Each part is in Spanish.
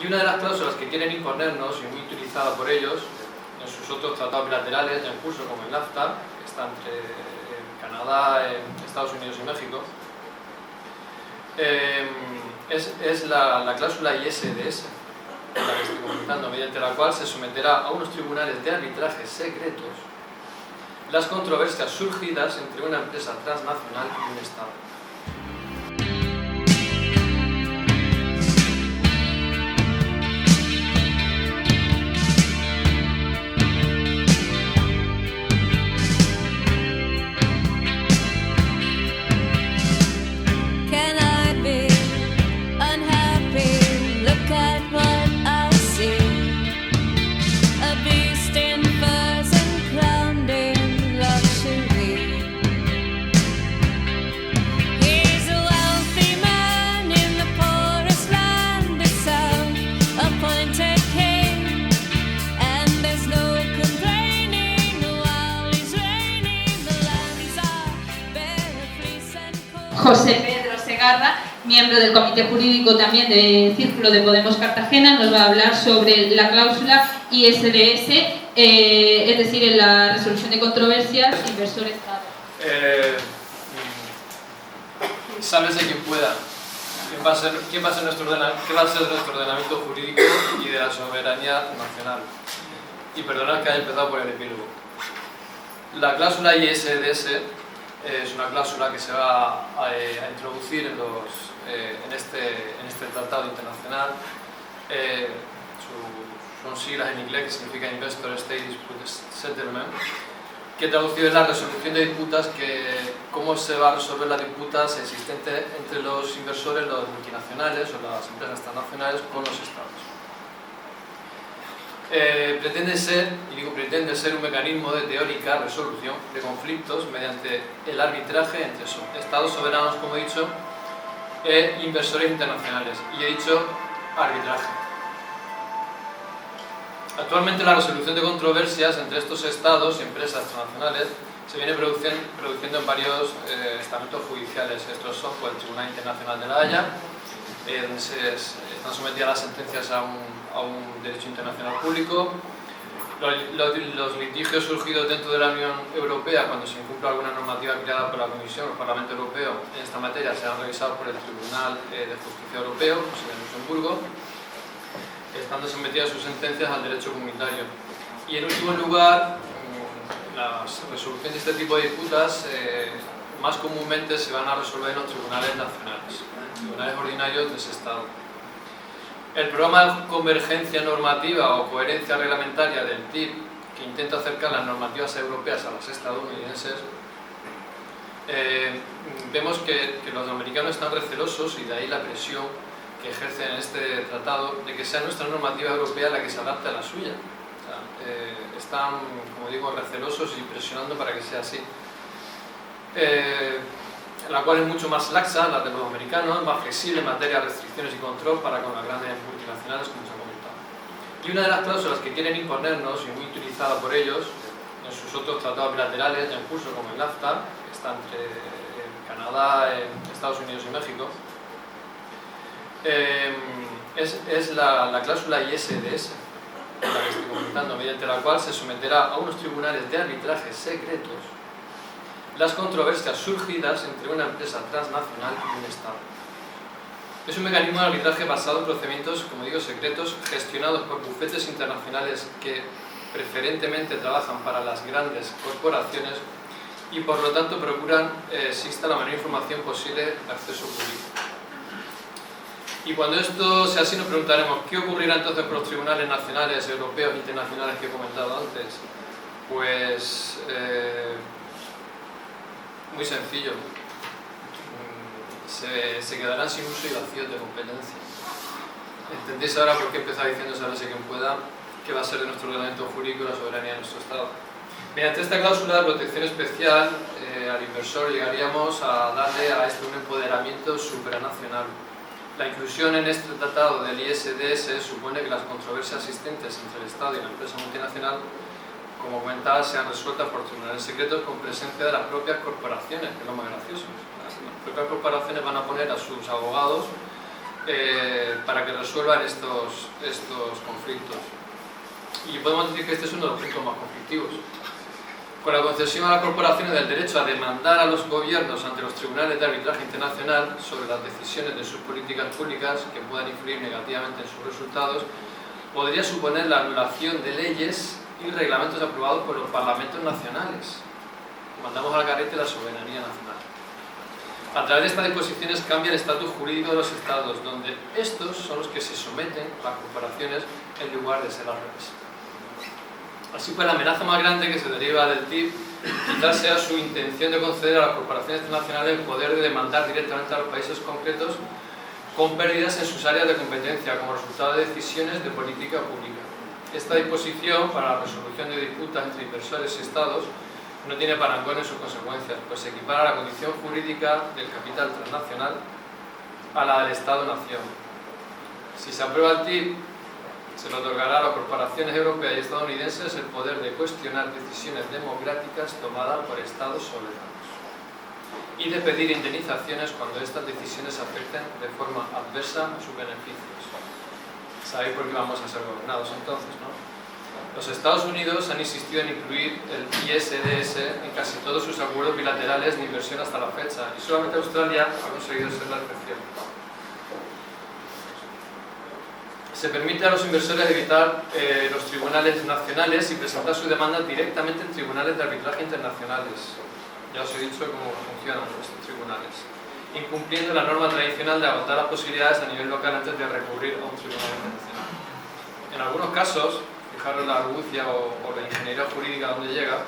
Y una de las cláusulas que quieren imponernos, y muy utilizada por ellos, en sus otros tratados bilaterales ya en curso, como el NAFTA, que está entre Canadá, Estados Unidos y México, es la cláusula ISDS, la que estoy comentando, mediante la cual se someterá a unos tribunales de arbitraje secretos las controversias surgidas entre una empresa transnacional y un Estado. José Pedro Segarra, miembro del Comité Jurídico también del Círculo de Podemos Cartagena, nos va a hablar sobre la cláusula ISDS, es decir, en la resolución de controversias inversor-Estado. Sálvese quien pueda. ¿Qué va a ser nuestro ordenamiento jurídico y de la soberanía nacional? Y perdonad que haya empezado por el epílogo. La cláusula ISDS es una cláusula que se va a introducir en este tratado internacional. Son siglas en inglés que significa Investor State Dispute Settlement, que traducido es la resolución de disputas, cómo se va a resolver las disputas existentes entre los inversores, los multinacionales o las empresas transnacionales con los estados. Pretende ser un mecanismo de teórica resolución de conflictos mediante el arbitraje entre estados soberanos, como he dicho, e inversores internacionales. Y he dicho arbitraje. Actualmente la resolución de controversias entre estos estados y empresas transnacionales se viene produciendo en varios estamentos judiciales. Estos son el Tribunal Internacional de la Haya, donde están sometidas las sentencias a un derecho internacional público. Los litigios surgidos dentro de la Unión Europea cuando se incumple alguna normativa creada por la Comisión o el Parlamento Europeo en esta materia serán revisados por el Tribunal de Justicia Europeo, en Luxemburgo, estando sometidas sus sentencias al derecho comunitario. Y en último lugar, las resoluciones de este tipo de disputas más comúnmente se van a resolver en los tribunales nacionales, tribunales ordinarios de ese Estado. El programa de convergencia normativa o coherencia reglamentaria del TIP, que intenta acercar las normativas europeas a las estadounidenses, vemos que los americanos están recelosos, y de ahí la presión que ejercen en este tratado de que sea nuestra normativa europea la que se adapte a la suya. O sea, están, como digo, recelosos y presionando para que sea así. La cual es mucho más laxa, la de los americanos, más flexible en materia de restricciones y control para con las grandes multinacionales, como se ha comentado. Y una de las cláusulas que quieren imponernos, y muy utilizada por ellos en sus otros tratados bilaterales ya en curso, como el NAFTA, que está entre Canadá, Estados Unidos y México, es la cláusula ISDS, la que estoy comentando, mediante la cual se someterá a unos tribunales de arbitraje secretos las controversias surgidas entre una empresa transnacional y un Estado. Es un mecanismo de arbitraje basado en procedimientos, como digo, secretos, gestionados por bufetes internacionales que preferentemente trabajan para las grandes corporaciones y por lo tanto procuran exista la mayor información posible de acceso público. Y cuando esto sea así, nos preguntaremos ¿qué ocurrirá entonces con los tribunales nacionales, europeos e internacionales que he comentado antes? Pues muy sencillo, se quedarán sin uso y vacíos de competencia. ¿Entendéis ahora por qué he empezado diciendo sálvese quien pueda? ¿Qué va a ser de nuestro ordenamiento jurídico y la soberanía de nuestro Estado? Mediante esta cláusula de protección especial al inversor llegaríamos a darle a este un empoderamiento supranacional. La inclusión en este tratado del ISDS supone que las controversias existentes entre el Estado y la empresa multinacional, como comentaba, sean resueltas por tribunales secretos con presencia de las propias corporaciones, que es lo más gracioso. Las propias corporaciones van a poner a sus abogados para que resuelvan estos conflictos. Y podemos decir que este es uno de los puntos más conflictivos. Con la concesión a las corporaciones del derecho a demandar a los gobiernos ante los tribunales de arbitraje internacional sobre las decisiones de sus políticas públicas que puedan influir negativamente en sus resultados, podría suponer la anulación de leyes y reglamentos aprobados por los parlamentos nacionales. Mandamos al garete la soberanía nacional. A través de estas disposiciones cambia el estatus jurídico de los estados, donde estos son los que se someten a las corporaciones en lugar de ser al revés. Así pues, la amenaza más grande que se deriva del TTIP quizás sea su intención de conceder a las corporaciones internacionales el poder de demandar directamente a los países concretos con pérdidas en sus áreas de competencia como resultado de decisiones de política pública. Esta disposición para la resolución de disputas entre inversores y estados no tiene parangón en sus consecuencias, pues se equipara la condición jurídica del capital transnacional a la del Estado-nación. Si se aprueba el TTIP, se le otorgará a las corporaciones europeas y estadounidenses el poder de cuestionar decisiones democráticas tomadas por estados soberanos y de pedir indemnizaciones cuando estas decisiones afecten de forma adversa a sus beneficios. Sabéis por qué vamos a ser gobernados entonces, ¿no? Los Estados Unidos han insistido en incluir el ISDS en casi todos sus acuerdos bilaterales de inversión hasta la fecha, y solamente Australia ha conseguido ser la excepción. Se permite a los inversores evitar los tribunales nacionales y presentar sus demandas directamente en tribunales de arbitraje internacionales. Ya os he dicho cómo funcionan estos tribunales, incumpliendo la norma tradicional de agotar las posibilidades a nivel local antes de recurrir a un tribunal internacional. En algunos casos, fijaros la argucia o la ingeniería jurídica donde llega,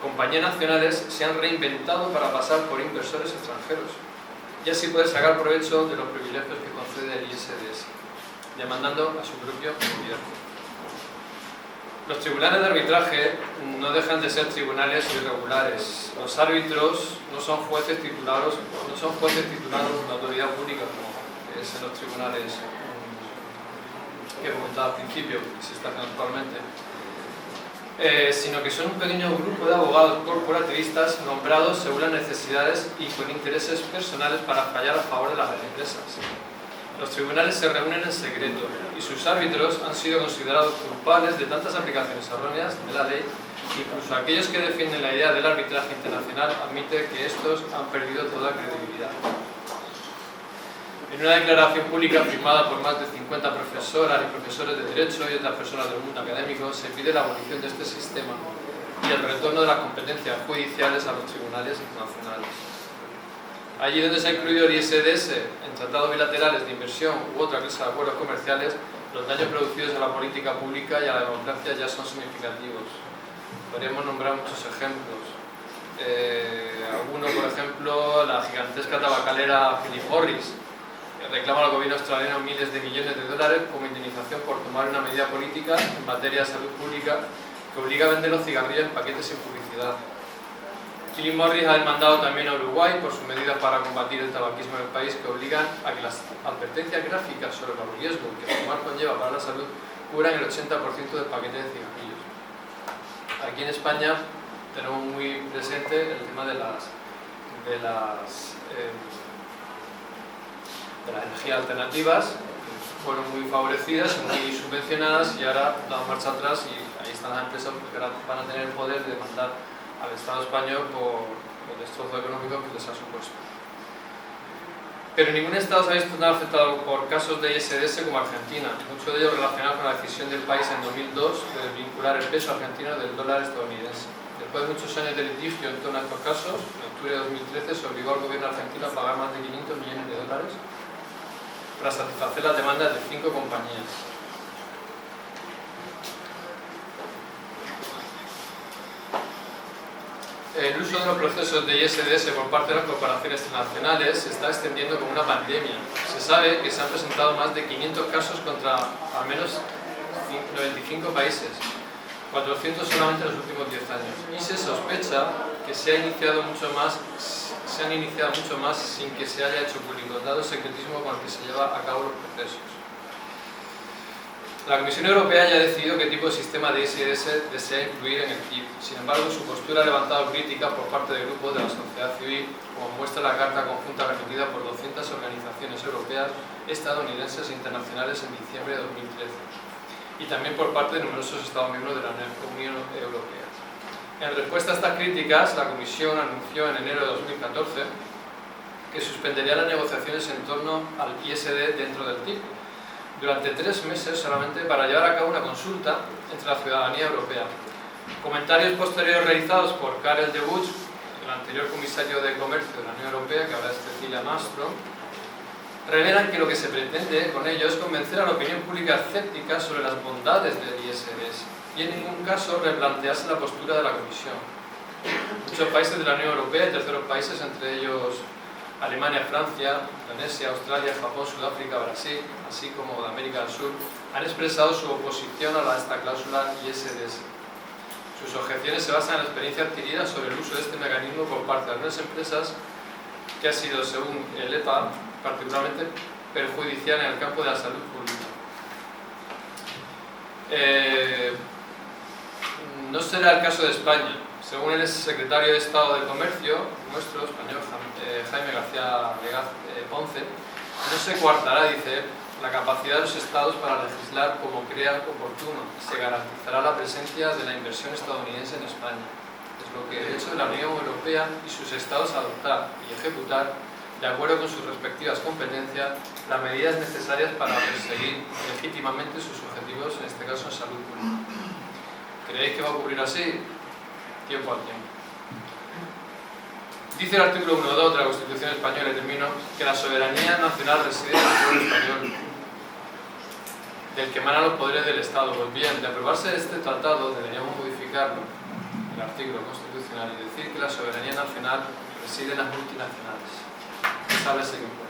compañías nacionales se han reinventado para pasar por inversores extranjeros y así poder sacar provecho de los privilegios que concede el ISDS, demandando a su propio gobierno. Los tribunales de arbitraje no dejan de ser tribunales irregulares. Los árbitros no son jueces titulados de una autoridad pública como es en los tribunales que comentaba al principio, que se está haciendo actualmente, sino que son un pequeño grupo de abogados corporativistas nombrados según las necesidades y con intereses personales para fallar a favor de las empresas. Los tribunales se reúnen en secreto y sus árbitros han sido considerados culpables de tantas aplicaciones erróneas de la ley. Incluso aquellos que defienden la idea del arbitraje internacional admiten que estos han perdido toda credibilidad. En una declaración pública firmada por más de 50 profesoras y profesores de Derecho y otras personas del mundo académico, se pide la abolición de este sistema y el retorno de las competencias judiciales a los tribunales internacionales. Allí donde se ha incluido el ISDS en tratados bilaterales de inversión u otra clase de acuerdos comerciales, los daños producidos a la política pública y a la democracia ya son significativos. Podríamos nombrar muchos ejemplos. Algunos, por ejemplo, la gigantesca tabacalera Philip Morris, que reclama al gobierno australiano miles de millones de dólares como indemnización por tomar una medida política en materia de salud pública que obliga a vender los cigarrillos en paquetes sin publicidad. Philip Morris ha demandado también a Uruguay por sus medidas para combatir el tabaquismo en el país, que obligan a que las advertencias gráficas sobre los riesgos que fumar conlleva para la salud cubran el 80% del paquete de cigarrillos. Aquí en España tenemos muy presente el tema de las energías alternativas, que fueron muy favorecidas, muy subvencionadas, y ahora dan marcha atrás y ahí están las empresas que ahora van a tener el poder de demandar al Estado español por el destrozo económico que les ha supuesto. Pero ningún Estado se ha visto tan afectado por casos de ISDS como Argentina, muchos de ellos relacionados con la decisión del país en 2002 de vincular el peso argentino del dólar estadounidense. Después de muchos años de litigio en torno a estos casos, en octubre de 2013 se obligó al gobierno argentino a pagar más de 500 millones de dólares para satisfacer las demandas de 5 compañías. El uso de los procesos de ISDS por parte de las corporaciones internacionales se está extendiendo como una pandemia. Se sabe que se han presentado más de 500 casos contra al menos 95 países, 400 solamente en los últimos 10 años. Y se sospecha que se han iniciado mucho más sin que se haya hecho público, dado el secretismo con el que se lleva a cabo los procesos. La Comisión Europea ya ha decidido qué tipo de sistema de ISDS desea incluir en el TIP. Sin embargo, su postura ha levantado críticas por parte de grupos de la sociedad civil, como muestra la carta conjunta remitida por 200 organizaciones europeas, estadounidenses e internacionales en diciembre de 2013, y también por parte de numerosos Estados miembros de la Unión Europea. En respuesta a estas críticas, la Comisión anunció en enero de 2014 que suspendería las negociaciones en torno al ISD dentro del TIP, durante 3 meses solamente, para llevar a cabo una consulta entre la ciudadanía europea. Comentarios posteriores realizados por Karel de Gucht, el anterior comisario de Comercio de la Unión Europea, que ahora es Cecilia Malmström, revelan que lo que se pretende con ello es convencer a la opinión pública escéptica sobre las bondades del ISDS y en ningún caso replantearse la postura de la Comisión. Muchos países de la Unión Europea y terceros países, entre ellos Alemania, Francia, Indonesia, Australia, Japón, Sudáfrica, Brasil, así como de América del Sur, han expresado su oposición a esta cláusula ISDS. Sus objeciones se basan en la experiencia adquirida sobre el uso de este mecanismo por parte de algunas empresas, que ha sido, según el EPA, particularmente perjudicial en el campo de la salud pública. No será el caso de España. Según el secretario de Estado de Comercio, nuestro español, Jaime García Ponce, no se coartará, dice, la capacidad de los Estados para legislar como crea oportuno. Se garantizará la presencia de la inversión estadounidense en España. Es lo que el hecho de la Unión Europea y sus Estados adoptar y ejecutar, de acuerdo con sus respectivas competencias, las medidas necesarias para perseguir legítimamente sus objetivos, en este caso en salud pública. ¿Creéis que va a ocurrir así? Tiempo al tiempo. Dice el artículo 1.2 de la Constitución Española, y termino, que la soberanía nacional reside en el pueblo español, del que emanan los poderes del Estado. Pues bien, de aprobarse este tratado, deberíamos modificarlo, el artículo constitucional, y decir que la soberanía nacional reside en las multinacionales. Sábese que puede.